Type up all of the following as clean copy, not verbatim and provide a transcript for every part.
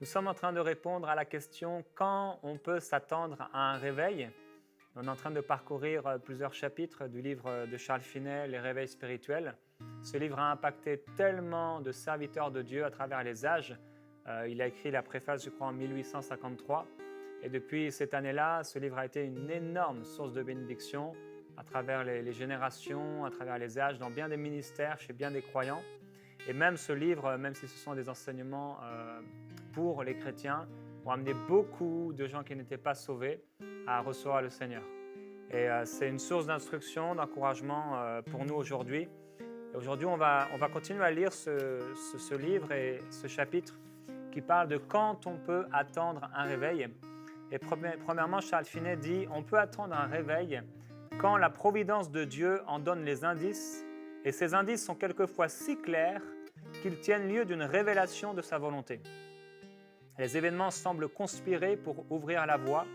Nous sommes en train de répondre à la question quand on peut s'attendre à un réveil. On est en train de parcourir plusieurs chapitres du livre de Charles Finet, Les réveils spirituels. Ce livre a impacté tellement de serviteurs de Dieu à travers les âges. Il a écrit la préface, je crois, en 1853. Et depuis cette année-là, ce livre a été une énorme source de bénédiction à travers les générations, à travers les âges, dans bien des ministères, chez bien des croyants. Et même ce livre, même si ce sont des enseignements pour les chrétiens, ont amené beaucoup de gens qui n'étaient pas sauvés à recevoir le Seigneur. Et c'est une source d'instruction, d'encouragement pour nous aujourd'hui. Et aujourd'hui, on va continuer à lire ce livre et ce chapitre qui parle de quand on peut attendre un réveil. Et premièrement, Charles Finet dit « On peut attendre un réveil quand la providence de Dieu en donne les indices, et ces indices sont quelquefois si clairs qu'ils tiennent lieu d'une révélation de sa volonté. Les événements semblent conspirer pour ouvrir la voie,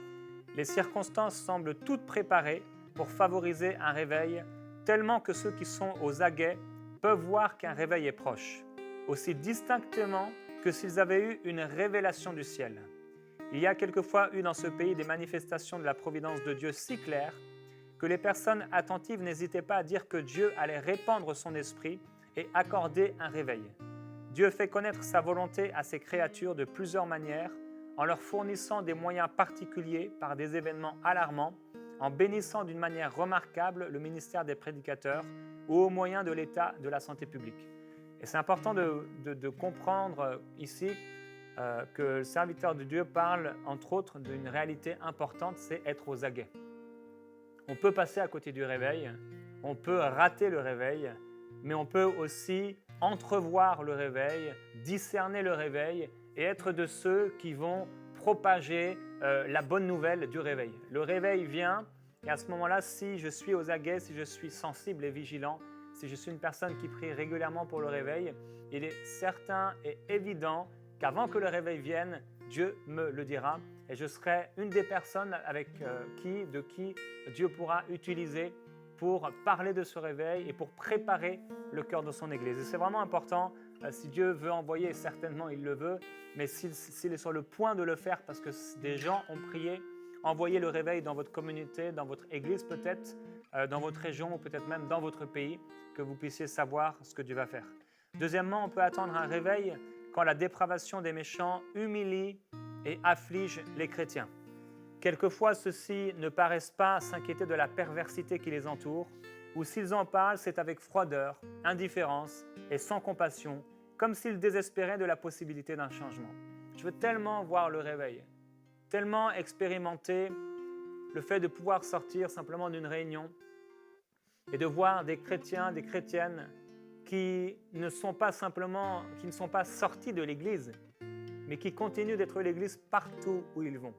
les circonstances semblent toutes préparées pour favoriser un réveil, tellement que ceux qui sont aux aguets peuvent voir qu'un réveil est proche, aussi distinctement que s'ils avaient eu une révélation du ciel. Il y a quelquefois eu dans ce pays des manifestations de la providence de Dieu si claires que les personnes attentives n'hésitaient pas à dire que Dieu allait répandre son esprit et accorder un réveil. Dieu fait connaître sa volonté à ses créatures de plusieurs manières, en leur fournissant des moyens particuliers par des événements alarmants, en bénissant d'une manière remarquable le ministère des prédicateurs ou au moyen de l'état de la santé publique. Et c'est important de comprendre ici que le serviteur de Dieu parle entre autres d'une réalité importante, c'est être aux aguets. On peut passer à côté du réveil, on peut rater le réveil, mais on peut aussi entrevoir le réveil, discerner le réveil et être de ceux qui vont propager la bonne nouvelle du réveil. Le réveil vient et à ce moment-là, si je suis aux aguets, si je suis sensible et vigilant, si je suis une personne qui prie régulièrement pour le réveil, il est certain et évident qu'avant que le réveil vienne, Dieu me le dira et je serai une des personnes de qui Dieu pourra utiliser pour parler de ce réveil et pour préparer le cœur de son Église. Et c'est vraiment important, si Dieu veut envoyer, certainement il le veut, mais s'il est sur le point de le faire parce que des gens ont prié, envoyez le réveil dans votre communauté, dans votre Église peut-être, dans votre région ou peut-être même dans votre pays, que vous puissiez savoir ce que Dieu va faire. Deuxièmement, on peut attendre un réveil quand la dépravation des méchants humilie et afflige les chrétiens. Quelquefois, ceux-ci ne paraissent pas s'inquiéter de la perversité qui les entoure, ou s'ils en parlent, c'est avec froideur, indifférence et sans compassion, comme s'ils désespéraient de la possibilité d'un changement. Je veux tellement voir le réveil, tellement expérimenter le fait de pouvoir sortir simplement d'une réunion et de voir des chrétiens, des chrétiennes qui ne sont pas sortis de l'Église, mais qui continuent d'être l'Église partout où ils vont.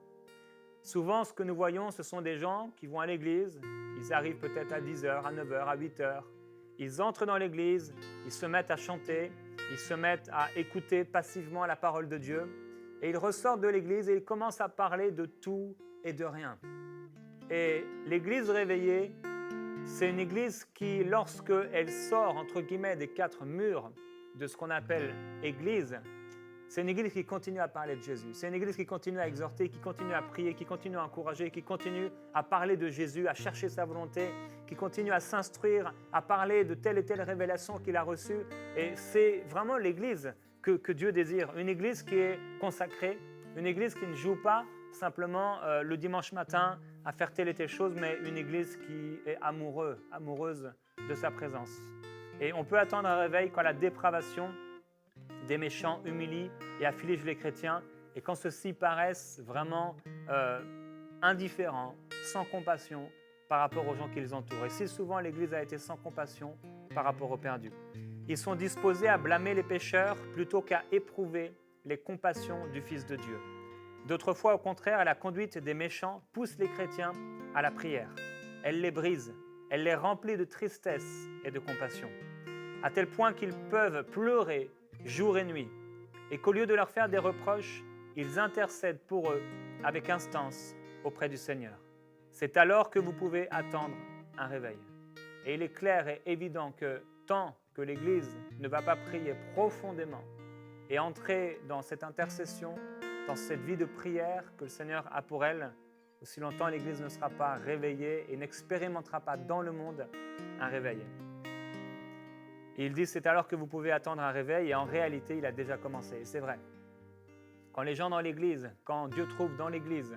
Souvent, ce que nous voyons, ce sont des gens qui vont à l'église, ils arrivent peut-être à 10h, à 9h, à 8h, ils entrent dans l'église, ils se mettent à chanter, ils se mettent à écouter passivement la parole de Dieu, et ils ressortent de l'église et ils commencent à parler de tout et de rien. Et l'église réveillée, c'est une église qui, lorsqu'elle sort, entre guillemets, des 4 murs de ce qu'on appelle église, c'est une église qui continue à parler de Jésus. C'est une église qui continue à exhorter, qui continue à prier, qui continue à encourager, qui continue à parler de Jésus, à chercher sa volonté, qui continue à s'instruire, à parler de telle et telle révélation qu'il a reçue. Et c'est vraiment l'église que Dieu désire. Une église qui est consacrée, une église qui ne joue pas simplement le dimanche matin à faire telle et telle chose, mais une église qui est amoureuse de sa présence. Et on peut attendre un réveil quand la dépravation des méchants humilie et afflige les chrétiens, et quand ceux-ci paraissent vraiment indifférents, sans compassion par rapport aux gens qui les entourent. Et si souvent l'Église a été sans compassion par rapport aux perdus. Ils sont disposés à blâmer les pécheurs plutôt qu'à éprouver les compassions du Fils de Dieu. D'autres fois, au contraire, la conduite des méchants pousse les chrétiens à la prière. Elle les brise, elle les remplit de tristesse et de compassion, à tel point qu'ils peuvent pleurer jour et nuit, et qu'au lieu de leur faire des reproches, ils intercèdent pour eux avec instance auprès du Seigneur. C'est alors que vous pouvez attendre un réveil. Et il est clair et évident que tant que l'Église ne va pas prier profondément et entrer dans cette intercession, dans cette vie de prière que le Seigneur a pour elle, aussi longtemps l'Église ne sera pas réveillée et n'expérimentera pas dans le monde un réveil. Et il dit, c'est alors que vous pouvez attendre un réveil, et en réalité, il a déjà commencé. Et c'est vrai. Quand les gens dans l'Église, quand Dieu trouve dans l'Église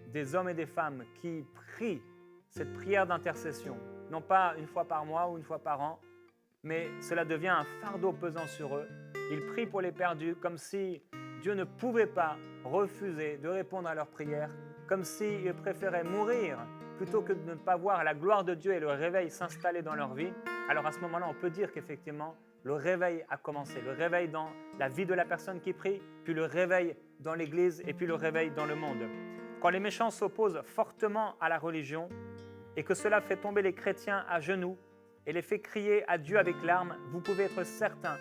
des hommes et des femmes qui prient cette prière d'intercession, non pas une fois par mois ou une fois par an, mais cela devient un fardeau pesant sur eux. Ils prient pour les perdus comme si Dieu ne pouvait pas refuser de répondre à leurs prières, comme s'ils préféraient mourir plutôt que de ne pas voir la gloire de Dieu et le réveil s'installer dans leur vie. Alors à ce moment-là, on peut dire qu'effectivement, le réveil a commencé. Le réveil dans la vie de la personne qui prie, puis le réveil dans l'Église et puis le réveil dans le monde. Quand les méchants s'opposent fortement à la religion et que cela fait tomber les chrétiens à genoux et les fait crier à Dieu avec larmes, vous pouvez être certain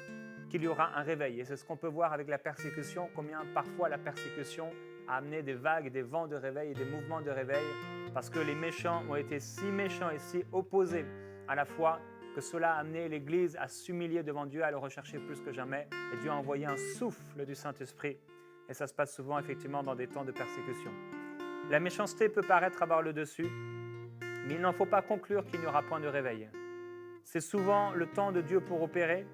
qu'il y aura un réveil. Et c'est ce qu'on peut voir avec la persécution, combien parfois la persécution a amené des vagues, des vents de réveil et des mouvements de réveil, parce que les méchants ont été si méchants et si opposés à la foi que cela a amené l'Église à s'humilier devant Dieu, à le rechercher plus que jamais. Et Dieu a envoyé un souffle du Saint-Esprit. Et ça se passe souvent effectivement dans des temps de persécution. La méchanceté peut paraître avoir le dessus, mais il n'en faut pas conclure qu'il n'y aura point de réveil. C'est souvent le temps de Dieu pour opérer.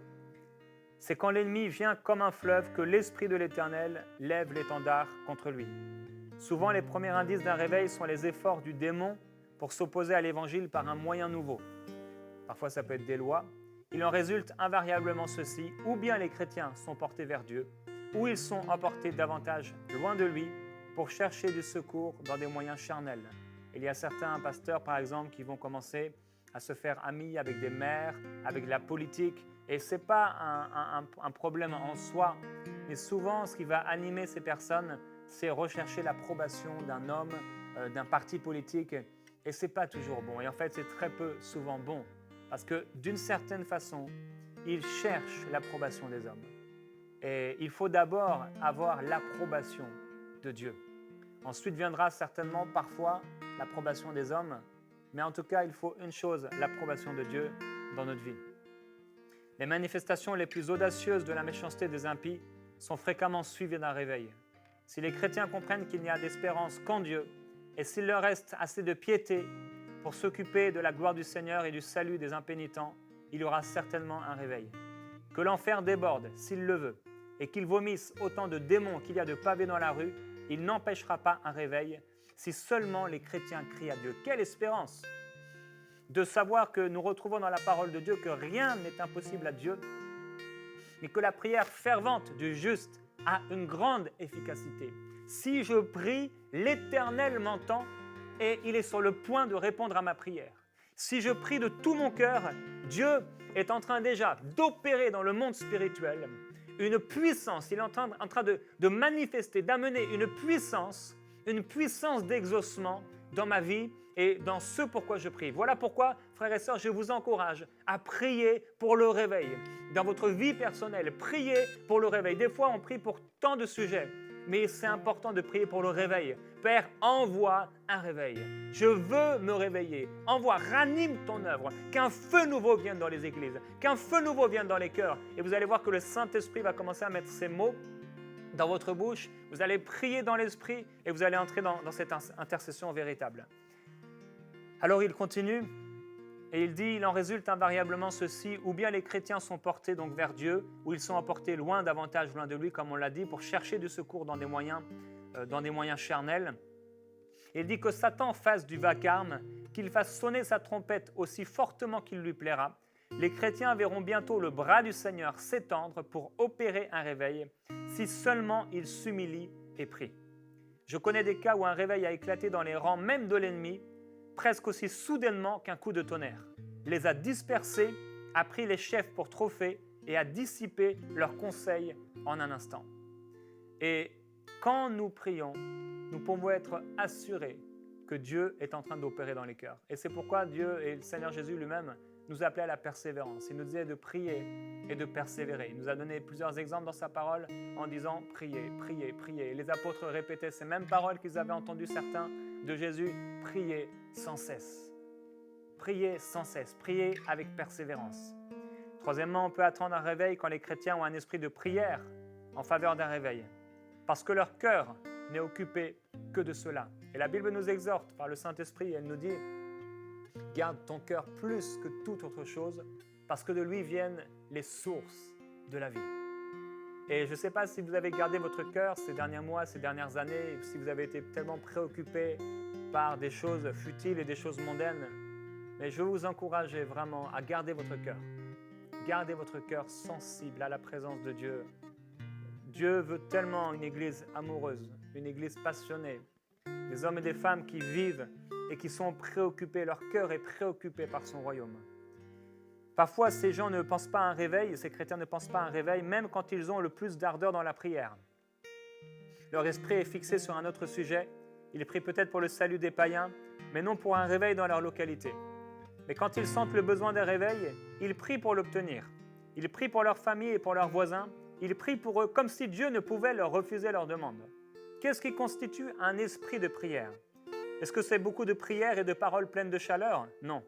C'est quand l'ennemi vient comme un fleuve que l'Esprit de l'Éternel lève l'étendard contre lui. Souvent, les premiers indices d'un réveil sont les efforts du démon pour s'opposer à l'Évangile par un moyen nouveau. Parfois, ça peut être des lois. Il en résulte invariablement ceci, ou bien les chrétiens sont portés vers Dieu, ou ils sont emportés davantage loin de lui pour chercher du secours dans des moyens charnels. Il y a certains pasteurs, par exemple, qui vont commencer à se faire amis avec des maires, avec la politique, et ce n'est pas un problème en soi, mais souvent, ce qui va animer ces personnes, c'est rechercher l'approbation d'un homme, d'un parti politique, et ce n'est pas toujours bon. Et en fait, c'est très peu souvent bon, parce que d'une certaine façon, ils cherchent l'approbation des hommes. Et il faut d'abord avoir l'approbation de Dieu. Ensuite viendra certainement parfois l'approbation des hommes, mais en tout cas, il faut une chose, l'approbation de Dieu dans notre vie. Les manifestations les plus audacieuses de la méchanceté des impies sont fréquemment suivies d'un réveil. Si les chrétiens comprennent qu'il n'y a d'espérance qu'en Dieu, et s'il leur reste assez de piété pour s'occuper de la gloire du Seigneur et du salut des impénitents, il y aura certainement un réveil. Que l'enfer déborde, s'il le veut, et qu'il vomisse autant de démons qu'il y a de pavés dans la rue, il n'empêchera pas un réveil si seulement les chrétiens crient à Dieu. Quelle espérance de savoir que nous retrouvons dans la parole de Dieu que rien n'est impossible à Dieu, mais que la prière fervente du juste a une grande efficacité. Si je prie, l'Éternel m'entend et il est sur le point de répondre à ma prière. Si je prie de tout mon cœur, Dieu est en train déjà d'opérer dans le monde spirituel une puissance. Il est en train de manifester, d'amener une puissance d'exaucement dans ma vie et dans ce pourquoi je prie. Voilà pourquoi, frères et sœurs, je vous encourage à prier pour le réveil. Dans votre vie personnelle, priez pour le réveil. Des fois, on prie pour tant de sujets, mais c'est important de prier pour le réveil. Père, envoie un réveil. Je veux me réveiller. Envoie, ranime ton œuvre. Qu'un feu nouveau vienne dans les églises, qu'un feu nouveau vienne dans les cœurs. Et vous allez voir que le Saint-Esprit va commencer à mettre ces mots dans votre bouche. Vous allez prier dans l'Esprit et vous allez entrer dans cette intercession véritable. Alors il continue et il dit, il en résulte invariablement ceci, ou bien les chrétiens sont portés donc vers Dieu, ou ils sont emportés davantage loin de lui, comme on l'a dit, pour chercher du secours dans des moyens charnels. Il dit que Satan fasse du vacarme, qu'il fasse sonner sa trompette aussi fortement qu'il lui plaira. Les chrétiens verront bientôt le bras du Seigneur s'étendre pour opérer un réveil, si seulement ils s'humilient et prient. Je connais des cas où un réveil a éclaté dans les rangs même de l'ennemi, presque aussi soudainement qu'un coup de tonnerre, les a dispersés, a pris les chefs pour trophée et a dissipé leurs conseils en un instant. Et quand nous prions, nous pouvons être assurés que Dieu est en train d'opérer dans les cœurs. Et c'est pourquoi Dieu et le Seigneur Jésus lui-même nous appelait à la persévérance. Il nous disait de prier et de persévérer. Il nous a donné plusieurs exemples dans sa parole en disant « priez, priez, priez ». Les apôtres répétaient ces mêmes paroles qu'ils avaient entendues certains de Jésus « priez sans cesse ». Priez sans cesse, priez avec persévérance. Troisièmement, on peut attendre un réveil quand les chrétiens ont un esprit de prière en faveur d'un réveil. parce que leur cœur n'est occupé que de cela. Et la Bible nous exhorte par le Saint-Esprit, elle nous dit « Garde ton cœur plus que toute autre chose, parce que de lui viennent les sources de la vie. » Et je ne sais pas si vous avez gardé votre cœur ces derniers mois, ces dernières années, si vous avez été tellement préoccupé par des choses futiles et des choses mondaines, mais je veux vous encourager vraiment à garder votre cœur. Gardez votre cœur sensible à la présence de Dieu. Dieu veut tellement une église amoureuse, une église passionnée, des hommes et des femmes qui vivent et qui sont préoccupés, leur cœur est préoccupé par son royaume. Parfois, ces gens ne pensent pas à un réveil, ces chrétiens ne pensent pas à un réveil, même quand ils ont le plus d'ardeur dans la prière. Leur esprit est fixé sur un autre sujet, ils prient peut-être pour le salut des païens, mais non pour un réveil dans leur localité. Mais quand ils sentent le besoin d'un réveil, ils prient pour l'obtenir. Ils prient pour leur famille et pour leurs voisins, ils prient pour eux comme si Dieu ne pouvait leur refuser leur demande. Qu'est-ce qui constitue un esprit de prière? Est-ce que c'est beaucoup de prières et de paroles pleines de chaleur? Non.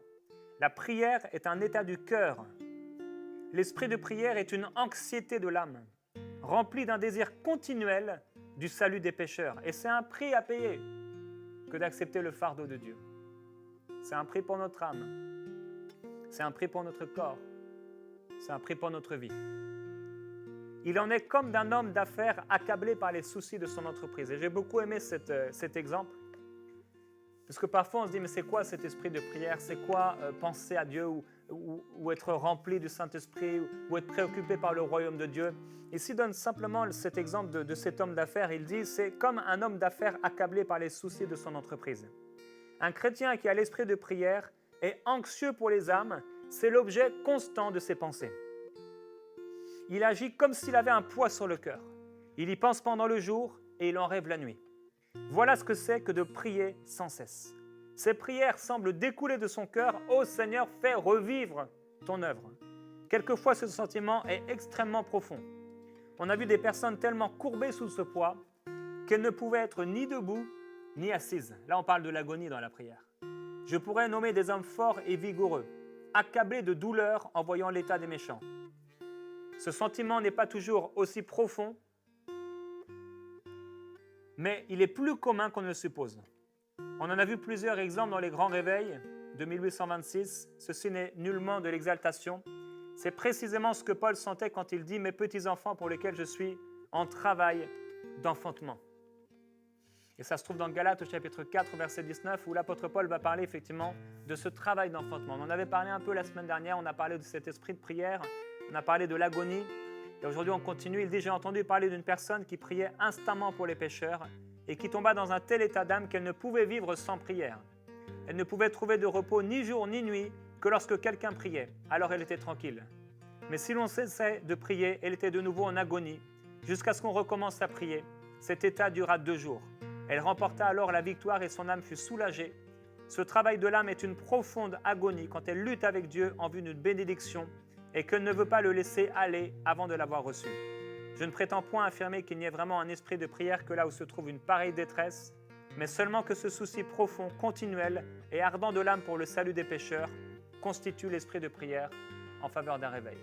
La prière est un état du cœur. L'esprit de prière est une anxiété de l'âme, remplie d'un désir continuel du salut des pécheurs. Et c'est un prix à payer que d'accepter le fardeau de Dieu. C'est un prix pour notre âme. C'est un prix pour notre corps. C'est un prix pour notre vie. Il en est comme d'un homme d'affaires accablé par les soucis de son entreprise. Et j'ai beaucoup aimé cet exemple. Parce que parfois on se dit, mais c'est quoi cet esprit de prière? C'est quoi penser à Dieu ou être rempli du Saint-Esprit ou être préoccupé par le royaume de Dieu? Ici, il donne simplement cet exemple de cet homme d'affaires. Il dit, c'est comme un homme d'affaires accablé par les soucis de son entreprise. Un chrétien qui a l'esprit de prière est anxieux pour les âmes, c'est l'objet constant de ses pensées. Il agit comme s'il avait un poids sur le cœur. Il y pense pendant le jour et il en rêve la nuit. Voilà ce que c'est que de prier sans cesse. Ces prières semblent découler de son cœur. « Ô Seigneur, fais revivre ton œuvre. » Quelquefois, ce sentiment est extrêmement profond. On a vu des personnes tellement courbées sous ce poids qu'elles ne pouvaient être ni debout ni assises. Là, on parle de l'agonie dans la prière. Je pourrais nommer des hommes forts et vigoureux, accablés de douleur en voyant l'état des méchants. Ce sentiment n'est pas toujours aussi profond, mais il est plus commun qu'on ne le suppose. On en a vu plusieurs exemples dans les grands réveils de 1826. Ceci n'est nullement de l'exaltation. C'est précisément ce que Paul sentait quand il dit « Mes petits-enfants pour lesquels je suis en travail d'enfantement ». Et ça se trouve dans Galates au chapitre 4, verset 19, où l'apôtre Paul va parler effectivement de ce travail d'enfantement. On en avait parlé un peu la semaine dernière, on a parlé de cet esprit de prière, on a parlé de l'agonie. Et aujourd'hui, on continue. Il dit « J'ai entendu parler d'une personne qui priait instamment pour les pécheurs et qui tomba dans un tel état d'âme qu'elle ne pouvait vivre sans prière. Elle ne pouvait trouver de repos ni jour ni nuit que lorsque quelqu'un priait. Alors elle était tranquille. Mais si l'on cessait de prier, elle était de nouveau en agonie jusqu'à ce qu'on recommence à prier. Cet état dura 2 jours. Elle remporta alors la victoire et son âme fut soulagée. Ce travail de l'âme est une profonde agonie quand elle lutte avec Dieu en vue d'une bénédiction et qu'elle ne veut pas le laisser aller avant de l'avoir reçu. Je ne prétends point affirmer qu'il n'y ait vraiment un esprit de prière que là où se trouve une pareille détresse, mais seulement que ce souci profond, continuel et ardent de l'âme pour le salut des pécheurs constitue l'esprit de prière en faveur d'un réveil.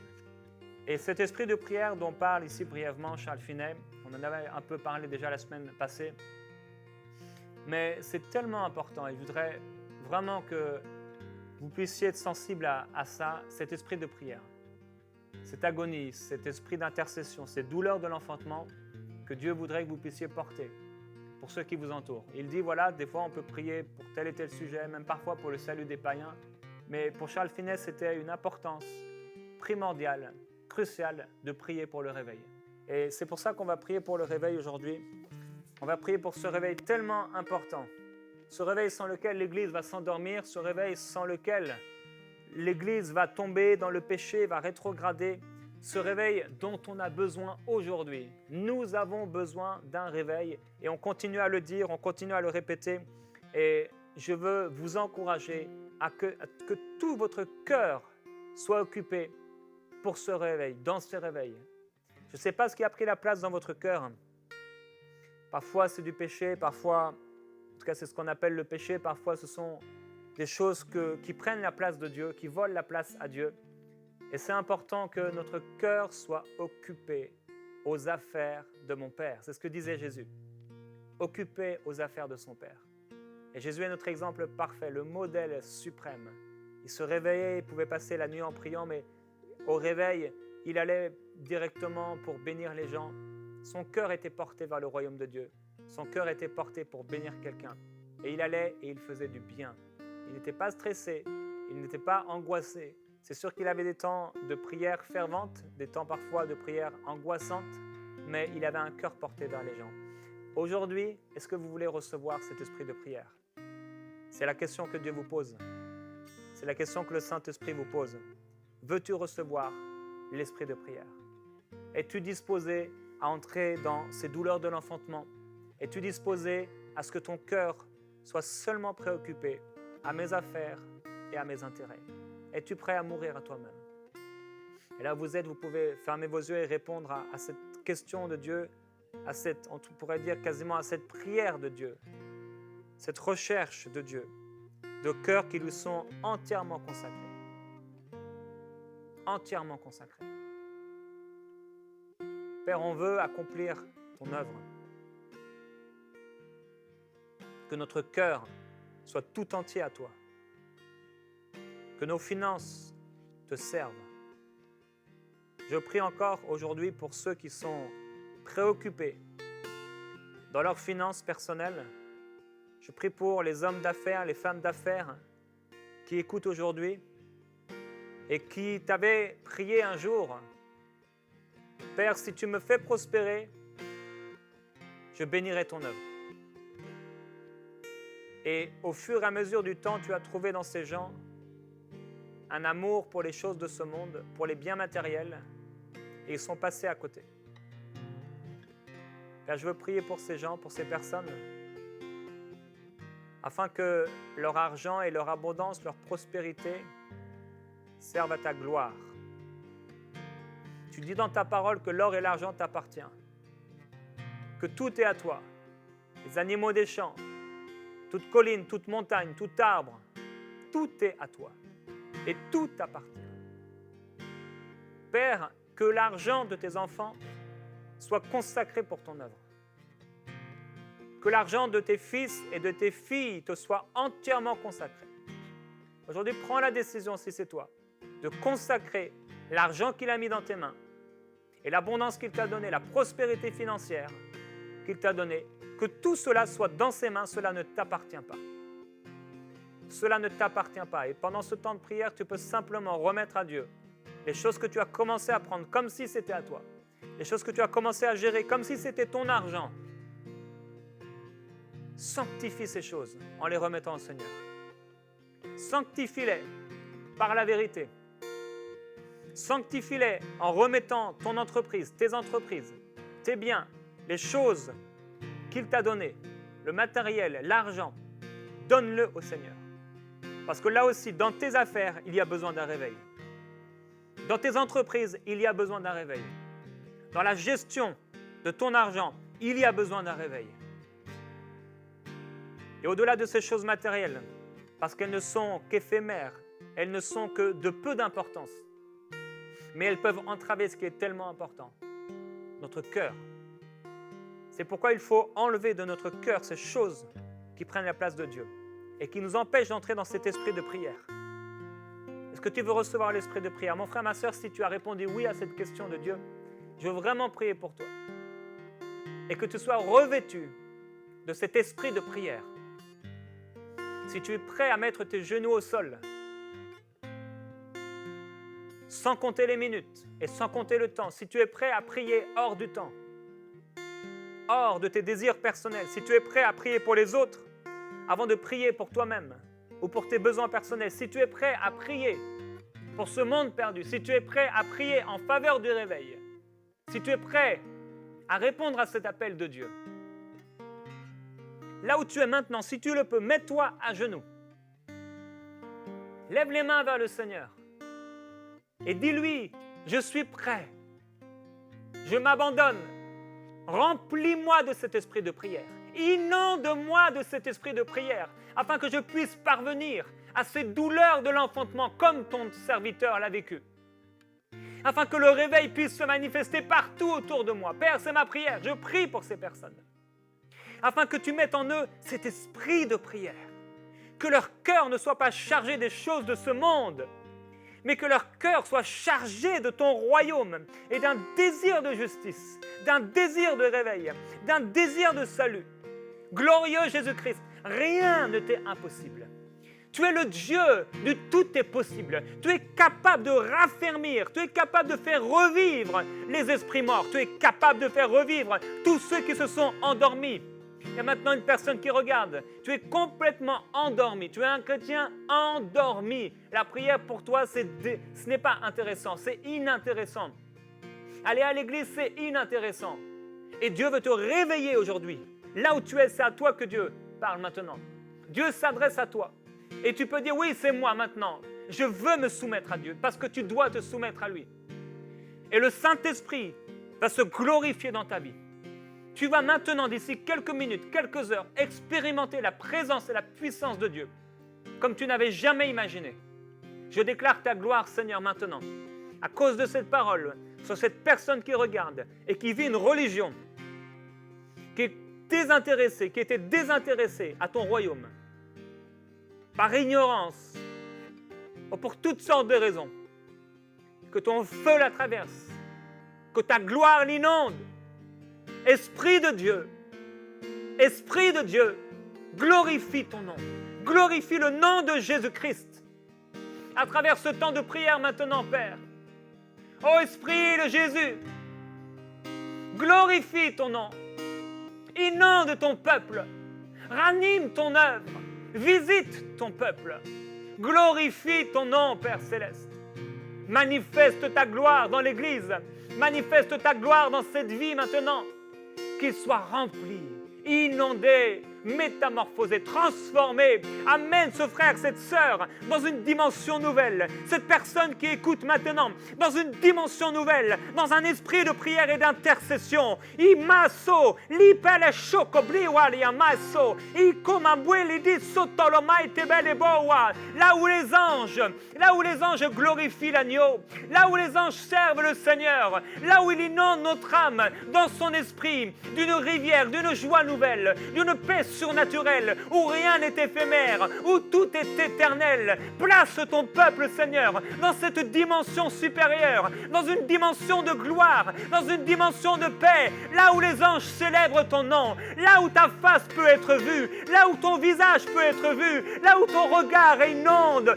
Et cet esprit de prière dont parle ici brièvement Charles Finet, on en avait un peu parlé déjà la semaine passée, mais c'est tellement important et je voudrais vraiment que vous puissiez être sensible à ça, cet esprit de prière. Cette agonie, cet esprit d'intercession, ces douleurs de l'enfantement que Dieu voudrait que vous puissiez porter pour ceux qui vous entourent. Il dit, voilà, des fois on peut prier pour tel et tel sujet, même parfois pour le salut des païens, mais pour Charles Finet, c'était une importance primordiale, cruciale de prier pour le réveil. Et c'est pour ça qu'on va prier pour le réveil aujourd'hui. On va prier pour ce réveil tellement important, ce réveil sans lequel l'Église va s'endormir, ce réveil sans lequel l'Église va tomber dans le péché, va rétrograder, ce réveil dont on a besoin aujourd'hui. Nous avons besoin d'un réveil et on continue à le dire, on continue à le répéter et je veux vous encourager à que tout votre cœur soit occupé pour ce réveil, dans ce réveil. Je ne sais pas ce qui a pris la place dans votre cœur. Parfois c'est du péché, parfois, en tout cas c'est ce qu'on appelle le péché, parfois ce sont des choses qui prennent la place de Dieu, qui volent la place à Dieu. Et c'est important que notre cœur soit occupé aux affaires de mon Père. C'est ce que disait Jésus. Occupé aux affaires de son Père. Et Jésus est notre exemple parfait, le modèle suprême. Il se réveillait, il pouvait passer la nuit en priant, mais au réveil, il allait directement pour bénir les gens. Son cœur était porté vers le royaume de Dieu. Son cœur était porté pour bénir quelqu'un. Et il allait et il faisait du bien. Il n'était pas stressé, il n'était pas angoissé. C'est sûr qu'il avait des temps de prière fervente, des temps parfois de prière angoissante, mais il avait un cœur porté vers les gens. Aujourd'hui, est-ce que vous voulez recevoir cet esprit de prière? C'est la question que Dieu vous pose. C'est la question que le Saint-Esprit vous pose. Veux-tu recevoir l'esprit de prière? Es-tu disposé à entrer dans ces douleurs de l'enfantement? Es-tu disposé à ce que ton cœur soit seulement préoccupé à mes affaires et à mes intérêts? Es-tu prêt à mourir à toi-même? Et là, vous pouvez fermer vos yeux et répondre à cette question de Dieu, on pourrait dire quasiment à cette prière de Dieu, cette recherche de Dieu, de cœurs qui lui sont entièrement consacrés. Entièrement consacrés. Père, on veut accomplir ton œuvre. Que notre cœur soit tout entier à toi. Que nos finances te servent. Je prie encore aujourd'hui pour ceux qui sont préoccupés dans leurs finances personnelles. Je prie pour les hommes d'affaires, les femmes d'affaires qui écoutent aujourd'hui et qui t'avaient prié un jour. Père, si tu me fais prospérer, je bénirai ton œuvre. Et au fur et à mesure du temps, tu as trouvé dans ces gens un amour pour les choses de ce monde, pour les biens matériels, et ils sont passés à côté. Père, je veux prier pour ces gens, pour ces personnes, afin que leur argent et leur abondance, leur prospérité servent à ta gloire. Tu dis dans ta parole que l'or et l'argent t'appartiennent, que tout est à toi, les animaux des champs, toute colline, toute montagne, tout arbre, tout est à toi et tout t'appartient. Père, que l'argent de tes enfants soit consacré pour ton œuvre. Que l'argent de tes fils et de tes filles te soit entièrement consacré. Aujourd'hui, prends la décision, si c'est toi, de consacrer l'argent qu'il a mis dans tes mains et l'abondance qu'il t'a donnée, la prospérité financière qu'il t'a donnée, que tout cela soit dans ses mains, cela ne t'appartient pas. Cela ne t'appartient pas. Et pendant ce temps de prière, tu peux simplement remettre à Dieu les choses que tu as commencé à prendre comme si c'était à toi. Les choses que tu as commencé à gérer comme si c'était ton argent. Sanctifie ces choses en les remettant au Seigneur. Sanctifie-les par la vérité. Sanctifie-les en remettant ton entreprise, tes biens, les choses qu'il t'a données, le matériel, l'argent. Donne-le au Seigneur. Parce que là aussi, dans tes affaires, il y a besoin d'un réveil. Dans tes entreprises, il y a besoin d'un réveil. Dans la gestion de ton argent, il y a besoin d'un réveil. Et au-delà de ces choses matérielles, parce qu'elles ne sont qu'éphémères, elles ne sont que de peu d'importance, mais elles peuvent entraver ce qui est tellement important, notre cœur. C'est pourquoi il faut enlever de notre cœur ces choses qui prennent la place de Dieu et qui nous empêchent d'entrer dans cet esprit de prière. Est-ce que tu veux recevoir l'esprit de prière? Mon frère, ma sœur, si tu as répondu oui à cette question de Dieu, je veux vraiment prier pour toi. Et que tu sois revêtu de cet esprit de prière. Si tu es prêt à mettre tes genoux au sol, sans compter les minutes et sans compter le temps, si tu es prêt à prier hors du temps, hors de tes désirs personnels, si tu es prêt à prier pour les autres, avant de prier pour toi-même ou pour tes besoins personnels, si tu es prêt à prier pour ce monde perdu, si tu es prêt à prier en faveur du réveil, si tu es prêt à répondre à cet appel de Dieu, là où tu es maintenant, si tu le peux, mets-toi à genoux. Lève les mains vers le Seigneur et dis-lui, je suis prêt, je m'abandonne, remplis-moi de cet esprit de prière, inonde-moi de cet esprit de prière, afin que je puisse parvenir à ces douleurs de l'enfantement comme ton serviteur l'a vécu. afin que le réveil puisse se manifester partout autour de moi. Père, c'est ma prière, je prie pour ces personnes, afin que tu mettes en eux cet esprit de prière, que leur cœur ne soit pas chargé des choses de ce monde, mais que leur cœur soit chargé de ton royaume et d'un désir de justice, d'un désir de réveil, d'un désir de salut. Glorieux Jésus-Christ, rien ne t'est impossible. Tu es le Dieu de tout est possible. Tu es capable de raffermir, tu es capable de faire revivre les esprits morts, tu es capable de faire revivre tous ceux qui se sont endormis. Il y a maintenant une personne qui regarde. Tu es complètement endormi. Tu es un chrétien endormi. La prière pour toi, ce n'est pas intéressant, c'est inintéressant. Aller à l'église, c'est inintéressant. Et Dieu veut te réveiller aujourd'hui. Là où tu es, c'est à toi que Dieu parle maintenant. Dieu s'adresse à toi. Et tu peux dire, oui, c'est moi maintenant. Je veux me soumettre à Dieu parce que tu dois te soumettre à lui. Et le Saint-Esprit va se glorifier dans ta vie. Tu vas maintenant, d'ici quelques minutes, quelques heures, expérimenter la présence et la puissance de Dieu, comme tu n'avais jamais imaginé. Je déclare ta gloire, Seigneur, maintenant, à cause de cette parole, sur cette personne qui regarde et qui vit une religion, qui est désintéressée, qui était désintéressée à ton royaume, par ignorance, ou pour toutes sortes de raisons. Que ton feu la traverse, que ta gloire l'inonde. Esprit de Dieu, glorifie ton nom. Glorifie le nom de Jésus-Christ. À travers ce temps de prière maintenant, Père. Ô Esprit de Jésus, glorifie ton nom. Inonde ton peuple. Ranime ton œuvre. Visite ton peuple. Glorifie ton nom, Père Céleste. Manifeste ta gloire dans l'Église. Manifeste ta gloire dans cette vie maintenant. Qu'il soit rempli, inondé, métamorphosé, transformé. Amène ce frère, cette sœur, dans une dimension nouvelle. Cette personne qui écoute maintenant, dans une dimension nouvelle, dans un esprit de prière et d'intercession. Imaso, lipele chokobliwa liamaso, ikomambweli di sotolomai tebeleboa. Là où les anges glorifient l'agneau, là où les anges servent le Seigneur, là où il inonde notre âme dans son esprit, d'une rivière, d'une joie nouvelle, d'une paix surnaturelle, où rien n'est éphémère, où tout est éternel. Place ton peuple, Seigneur, dans cette dimension supérieure, dans une dimension de gloire, dans une dimension de paix, là où les anges célèbrent ton nom, là où ta face peut être vue, là où ton visage peut être vu, là où ton regard inonde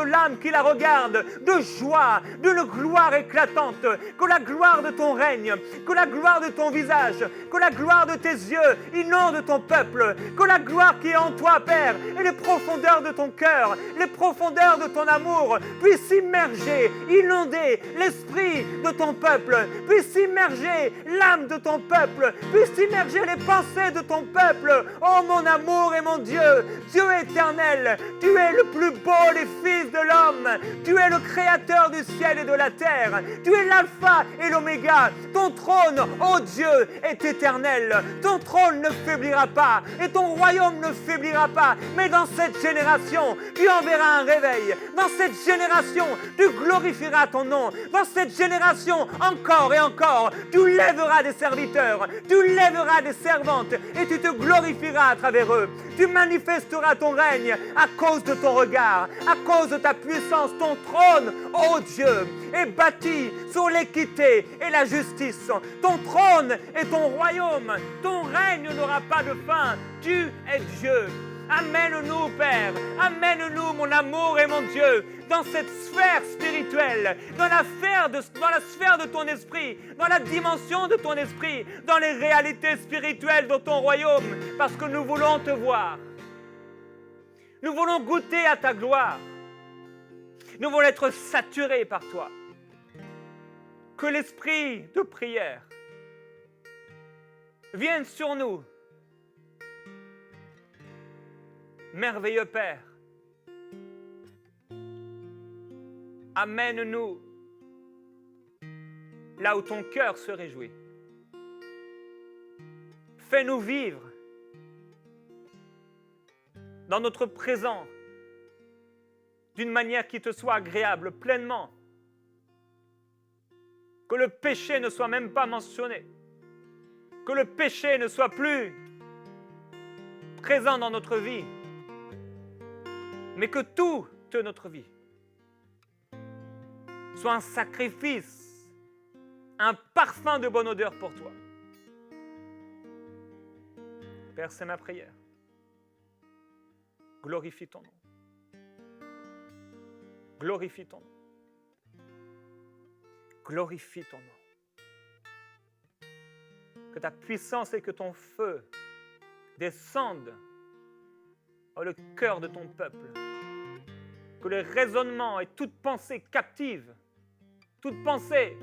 l'âme qui la regarde de joie, d'une gloire éclatante. Que la gloire de ton règne, que la gloire de ton visage, que la gloire de tes yeux inonde ton peuple. Que la gloire qui est en toi, Père, et les profondeurs de ton cœur, les profondeurs de ton amour, puissent immerger, inonder l'esprit de ton peuple, puissent immerger l'âme de ton peuple, puissent immerger les pensées de ton peuple. Oh mon amour et mon Dieu, Dieu éternel, tu es le plus beau des fils de l'homme, tu es le créateur du ciel et de la terre, tu es l'alpha et l'oméga, ton trône, oh Dieu, est éternel, ton trône ne faiblira pas, et ton royaume ne faiblira pas. Mais dans cette génération, tu enverras un réveil. Dans cette génération, tu glorifieras ton nom. Dans cette génération, encore et encore, tu lèveras des serviteurs, tu lèveras des servantes, et tu te glorifieras à travers eux. Tu manifesteras ton règne à cause de ton regard, à cause de ta puissance. Ton trône, ô Dieu, est bâti sur l'équité et la justice. Ton trône est ton royaume. Ton règne n'aura pas de fin. Tu es Dieu. Amène-nous, Père. Amène-nous, mon amour et mon Dieu, dans cette sphère spirituelle, dans la sphère de ton esprit, dans la dimension de ton esprit, dans les réalités spirituelles de ton royaume, parce que nous voulons te voir. Nous voulons goûter à ta gloire. Nous voulons être saturés par toi. Que l'esprit de prière vienne sur nous. Merveilleux Père, amène-nous là où ton cœur se réjouit. Fais-nous vivre dans notre présent d'une manière qui te soit agréable pleinement. Que le péché ne soit même pas mentionné. Que le péché ne soit plus présent dans notre vie. Mais que toute notre vie soit un sacrifice, un parfum de bonne odeur pour toi. Père, c'est ma prière. Glorifie ton nom. Glorifie ton nom. Glorifie ton nom. Que ta puissance et que ton feu descendent dans le cœur de ton peuple. Que les raisonnements et toute pensée captive, toute pensée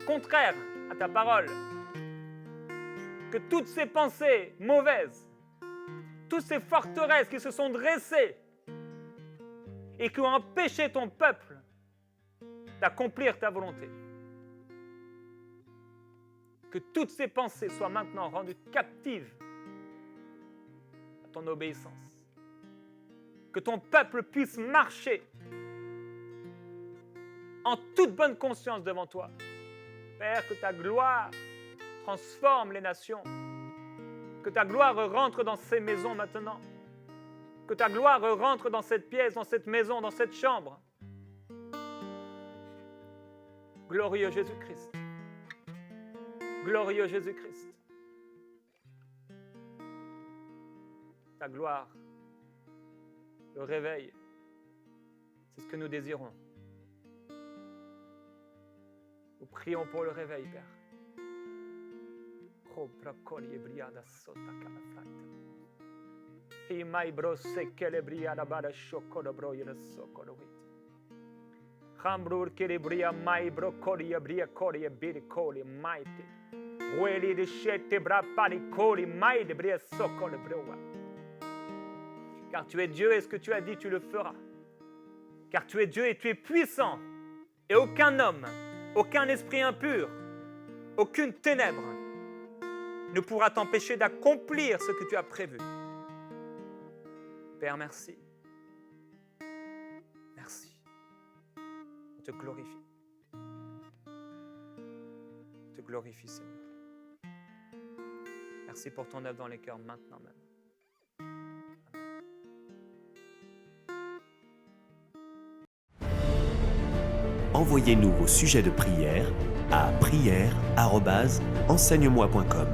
contraire à ta parole, que toutes ces pensées mauvaises, toutes ces forteresses qui se sont dressées et qui ont empêché ton peuple d'accomplir ta volonté, que toutes ces pensées soient maintenant rendues captives à ton obéissance. Que ton peuple puisse marcher en toute bonne conscience devant toi. Père, que ta gloire transforme les nations. Que ta gloire rentre dans ces maisons maintenant. Que ta gloire rentre dans cette pièce, dans cette maison, dans cette chambre. Glorieux Jésus-Christ. Glorieux Jésus-Christ. Ta gloire, le réveil, c'est ce que nous désirons. Nous prions pour le réveil, Père. Car tu es Dieu et ce que tu as dit, tu le feras. Car tu es Dieu et tu es puissant. Et aucun homme, aucun esprit impur, aucune ténèbre ne pourra t'empêcher d'accomplir ce que tu as prévu. Père, merci. Merci. On te glorifie. On te glorifie, Seigneur. Merci pour ton œuvre dans les cœurs maintenant même. Envoyez-nous vos sujets de prière à prière@enseigne-moi.com.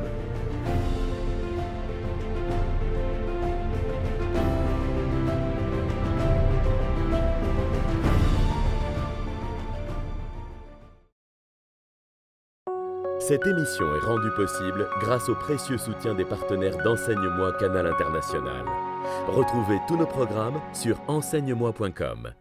Cette émission est rendue possible grâce au précieux soutien des partenaires d'Enseigne-moi Canal International. Retrouvez tous nos programmes sur enseigne-moi.com.